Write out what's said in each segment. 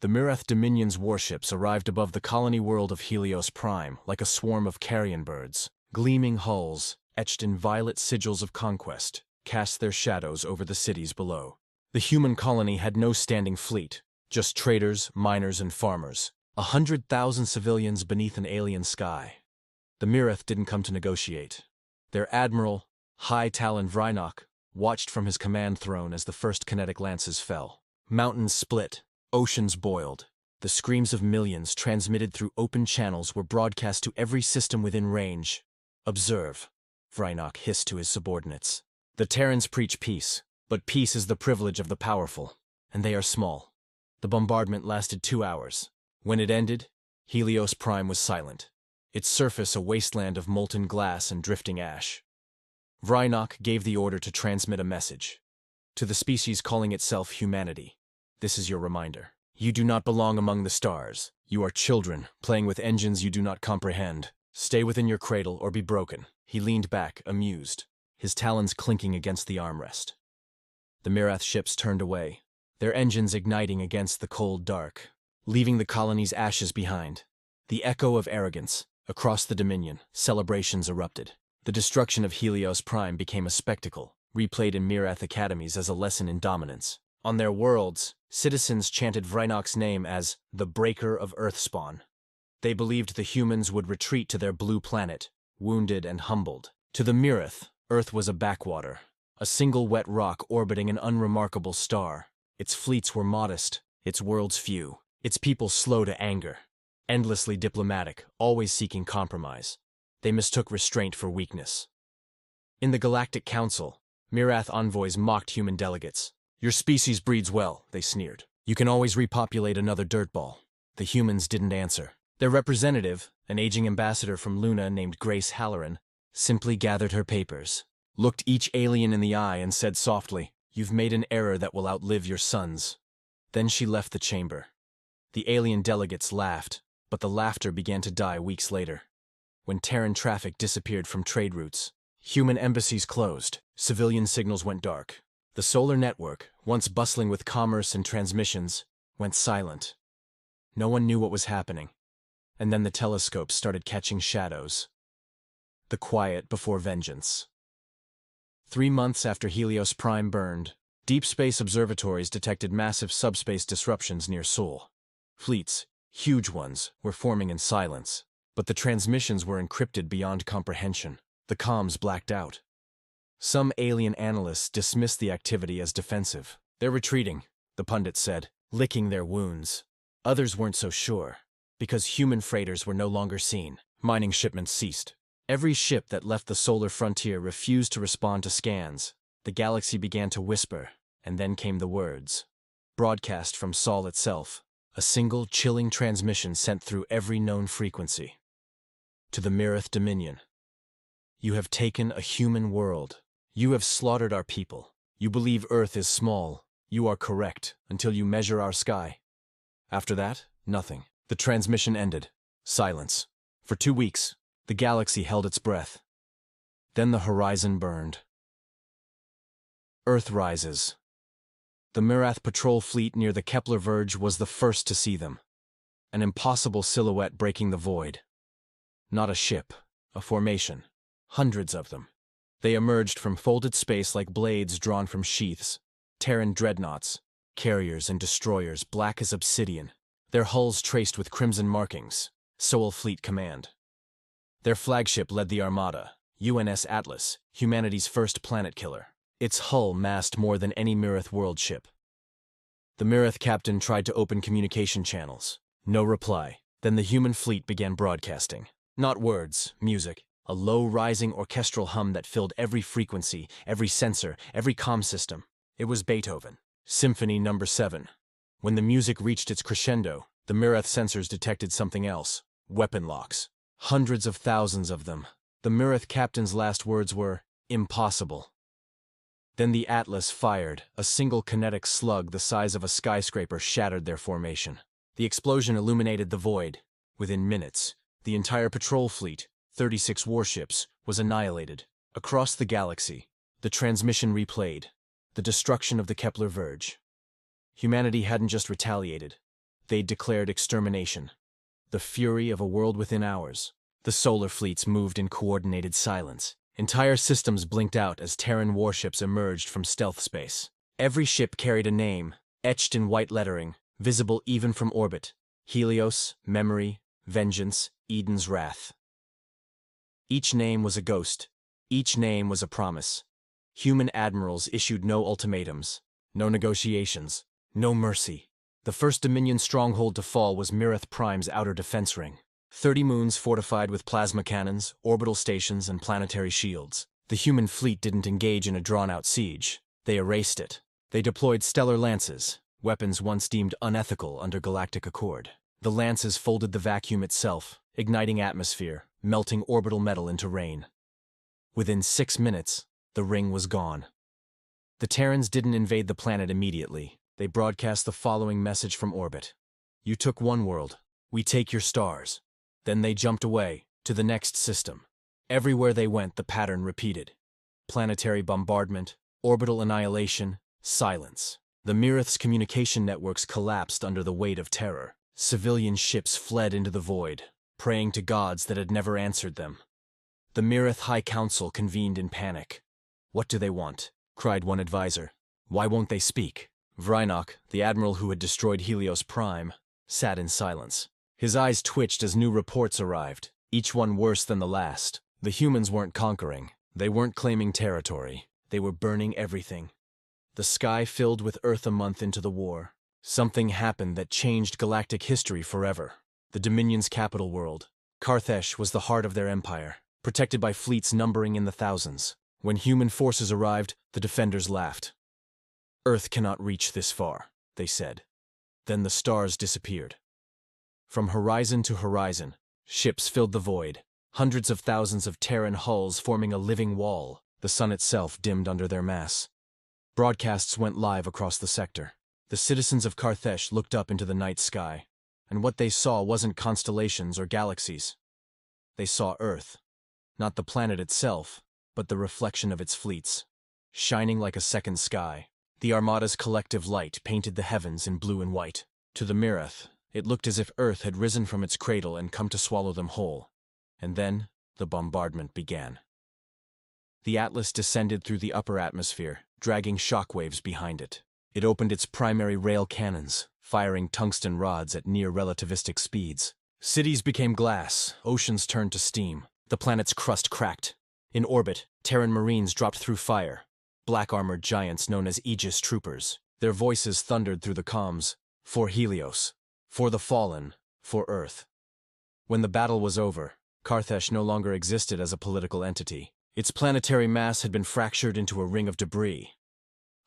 The Mirath Dominion's warships arrived above the colony world of Helios Prime like a swarm of carrion birds. Gleaming hulls, etched in violet sigils of conquest, cast their shadows over the cities below. The human colony had no standing fleet, just traders, miners, and farmers. 100,000 civilians beneath an alien sky. The Mirath didn't come to negotiate. Their admiral, High Talon Vrynok, watched from his command throne as the first kinetic lances fell. Mountains split, oceans boiled. The screams of millions transmitted through open channels were broadcast to every system within range. "Observe," Vrynok hissed to his subordinates. "The Terrans preach peace, but peace is the privilege of the powerful, and they are small." The bombardment lasted 2 hours. When it ended, Helios Prime was silent, its surface a wasteland of molten glass and drifting ash. Vrynok gave the order to transmit a message. "To the species calling itself humanity, this is your reminder. You do not belong among the stars. You are children, playing with engines you do not comprehend. Stay within your cradle or be broken." He leaned back, amused, his talons clinking against the armrest. The Mirath ships turned away, their engines igniting against the cold dark, leaving the colony's ashes behind. The echo of arrogance. Across the Dominion, celebrations erupted. The destruction of Helios Prime became a spectacle, replayed in Mirath academies as a lesson in dominance. On their worlds, citizens chanted Vrynok's name as the Breaker of Earthspawn. They believed the humans would retreat to their blue planet, wounded and humbled. To the Mirath, Earth was a backwater, a single wet rock orbiting an unremarkable star. Its fleets were modest, its worlds few, its people slow to anger, endlessly diplomatic, always seeking compromise. They mistook restraint for weakness. In the Galactic Council, Mirath envoys mocked human delegates. "Your species breeds well," they sneered. "You can always repopulate another dirtball." The humans didn't answer. Their representative, an aging ambassador from Luna named Grace Halloran, simply gathered her papers, looked each alien in the eye and said softly, "You've made an error that will outlive your sons." Then she left the chamber. The alien delegates laughed, but the laughter began to die weeks later. When Terran traffic disappeared from trade routes, human embassies closed, civilian signals went dark. The solar network, once bustling with commerce and transmissions, went silent. No one knew what was happening. And then the telescopes started catching shadows. The quiet before vengeance. 3 months after Helios Prime burned, deep space observatories detected massive subspace disruptions near Sol. Fleets, huge ones, were forming in silence, but the transmissions were encrypted beyond comprehension. The comms blacked out. Some alien analysts dismissed the activity as defensive. "They're retreating," the pundits said, licking their wounds. Others weren't so sure, because human freighters were no longer seen. Mining shipments ceased. Every ship that left the solar frontier refused to respond to scans. The galaxy began to whisper, and then came the words. Broadcast from Sol itself, a single chilling transmission sent through every known frequency. "To the Mirath Dominion. You have taken a human world. You have slaughtered our people. You believe Earth is small. You are correct, until you measure our sky." After that, nothing. The transmission ended. Silence. For 2 weeks, the galaxy held its breath. Then the horizon burned. Earth rises. The Mirath patrol fleet near the Kepler Verge was the first to see them. An impossible silhouette breaking the void. Not a ship, a formation. Hundreds of them. They emerged from folded space like blades drawn from sheaths. Terran dreadnoughts, carriers and destroyers black as obsidian, their hulls traced with crimson markings. Sol Fleet Command. Their flagship led the armada, UNS Atlas, humanity's first planet killer. Its hull massed more than any Mirath world ship. The Mirath captain tried to open communication channels. No reply. Then the human fleet began broadcasting. Not words, music. A low, rising orchestral hum that filled every frequency, every sensor, every comm system. It was Beethoven. Symphony No. 7. When the music reached its crescendo, the Mirath sensors detected something else. Weapon locks. Hundreds of thousands of them. The Mirath captain's last words were, "Impossible." Then the Atlas fired. A single kinetic slug the size of a skyscraper shattered their formation. The explosion illuminated the void. Within minutes, the entire patrol fleet, 36 warships, was annihilated. Across the galaxy, the transmission replayed. The destruction of the Kepler Verge. Humanity hadn't just retaliated. They declared extermination. The fury of a world within hours. The solar fleets moved in coordinated silence. Entire systems blinked out as Terran warships emerged from stealth space. Every ship carried a name, etched in white lettering, visible even from orbit. Helios, Memory, Vengeance, Eden's Wrath. Each name was a ghost. Each name was a promise. Human admirals issued no ultimatums, no negotiations, no mercy. The first Dominion stronghold to fall was Mirith Prime's outer defense ring. 30 moons fortified with plasma cannons, orbital stations, and planetary shields. The human fleet didn't engage in a drawn-out siege. They erased it. They deployed stellar lances, weapons once deemed unethical under galactic accord. The lances folded the vacuum itself, igniting atmosphere, melting orbital metal into rain. Within 6 minutes, the ring was gone. The Terrans didn't invade the planet immediately. They broadcast the following message from orbit. You took one world. We take your stars. Then they jumped away, to the next system. Everywhere they went, the pattern repeated. Planetary bombardment, orbital annihilation, silence. The Mirith's communication networks collapsed under the weight of terror. Civilian ships fled into the void, praying to gods that had never answered them. The Mirith High Council convened in panic. What do they want? Cried one advisor. Why won't they speak? Vrynok, the admiral who had destroyed Helios Prime, sat in silence. His eyes twitched as new reports arrived, each one worse than the last. The humans weren't conquering. They weren't claiming territory. They were burning everything. The sky filled with Earth a month into the war. Something happened that changed galactic history forever. The Dominion's capital world, Carthage, was the heart of their empire, protected by fleets numbering in the thousands. When human forces arrived, the defenders laughed. Earth cannot reach this far, they said. Then the stars disappeared. From horizon to horizon, ships filled the void, hundreds of thousands of Terran hulls forming a living wall. The sun itself dimmed under their mass. Broadcasts went live across the sector. The citizens of Carthage looked up into the night sky, and what they saw wasn't constellations or galaxies. They saw Earth, not the planet itself, but the reflection of its fleets, shining like a second sky. The Armada's collective light painted the heavens in blue and white. To the Mirith, it looked as if Earth had risen from its cradle and come to swallow them whole. And then, the bombardment began. The Atlas descended through the upper atmosphere, dragging shockwaves behind it. It opened its primary rail cannons, firing tungsten rods at near-relativistic speeds. Cities became glass, oceans turned to steam. The planet's crust cracked. In orbit, Terran Marines dropped through fire. Black-armored giants known as Aegis Troopers. Their voices thundered through the comms. For Helios. For the Fallen. For Earth. When the battle was over, Carthage no longer existed as a political entity. Its planetary mass had been fractured into a ring of debris.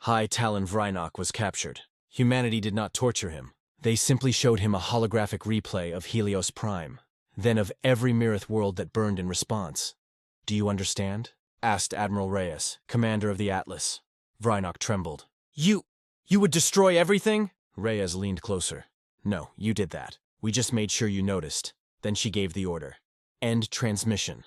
High Talon Vrynok was captured. Humanity did not torture him. They simply showed him a holographic replay of Helios Prime, then of every Mirith world that burned in response. Do you understand? Asked Admiral Reyes, commander of the Atlas. Vrynok trembled. You would destroy everything? Reyes leaned closer. No, you did that. We just made sure you noticed. Then she gave the order. End transmission.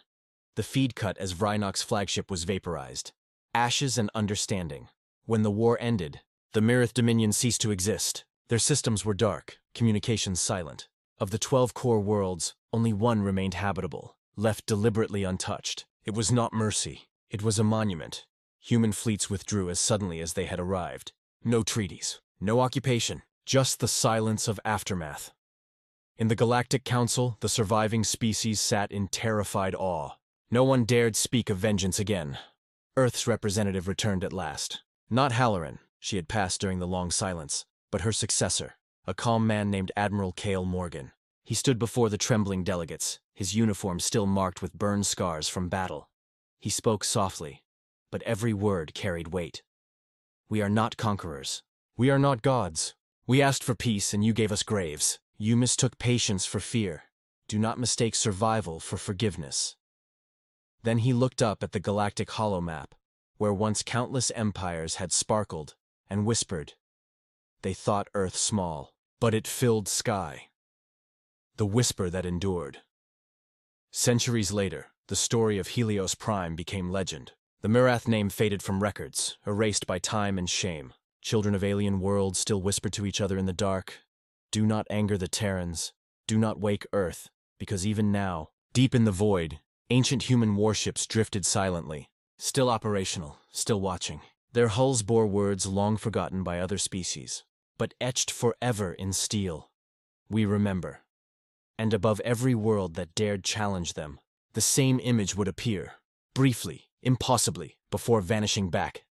The feed cut as Vrynok's flagship was vaporized. Ashes and understanding. When the war ended, the Mirith Dominion ceased to exist. Their systems were dark, communications silent. Of the 12 core worlds, only one remained habitable, left deliberately untouched. It was not mercy. It was a monument. Human fleets withdrew as suddenly as they had arrived. No treaties, no occupation, just the silence of aftermath. In the Galactic Council, the surviving species sat in terrified awe. No one dared speak of vengeance again. Earth's representative returned at last. Not Halloran, she had passed during the long silence, but her successor, a calm man named Admiral Cale Morgan. He stood before the trembling delegates, his uniform still marked with burn scars from battle. He spoke softly, but every word carried weight. We are not conquerors. We are not gods. We asked for peace and you gave us graves. You mistook patience for fear. Do not mistake survival for forgiveness. Then he looked up at the galactic holomap, where once countless empires had sparkled, and whispered. They thought Earth small, but it filled sky. The whisper that endured. Centuries later, the story of Helios Prime became legend. The Mirath name faded from records, erased by time and shame. Children of alien worlds still whispered to each other in the dark. Do not anger the Terrans. Do not wake Earth, because even now, deep in the void, ancient human warships drifted silently, still operational, still watching. Their hulls bore words long forgotten by other species, but etched forever in steel. We remember. And above every world that dared challenge them, the same image would appear, briefly, impossibly, before vanishing back.